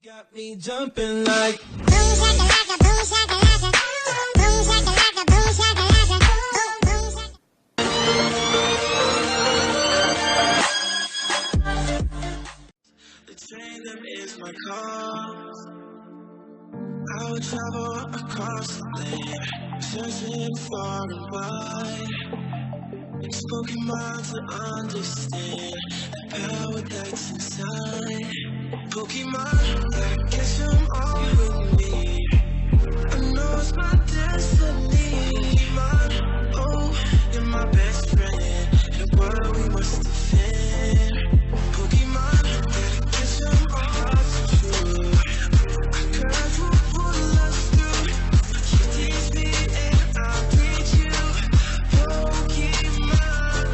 Got me jumping like boom shakalaka, boom shakalaka, boom shakalaka, boom shakalaka, boom boom shakalaka. the train that is my cause. I would travel across the land, searching far and wide, spoken mind to understand the power that's inside. Pokemon, I guess I'm all with me. I know it's my destiny. Pokemon, oh, you're my best friend. In a world we must defend. Pokemon, I guess I'm all true. I got what pull us through. You teach me and I'll teach you. Pokemon.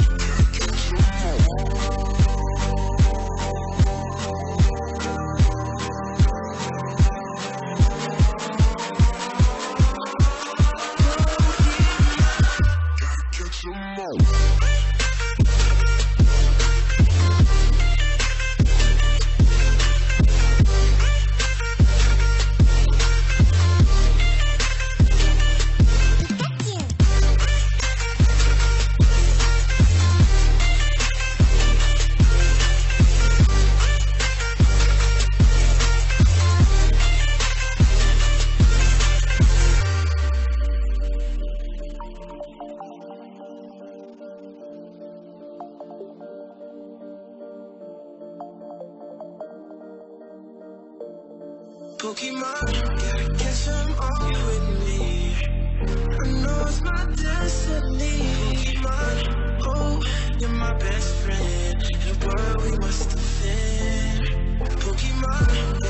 Pokemon, gotta catch them all with me. I know it's my destiny. Pokemon, oh, you're my best friend. In a world we must defend. Pokemon,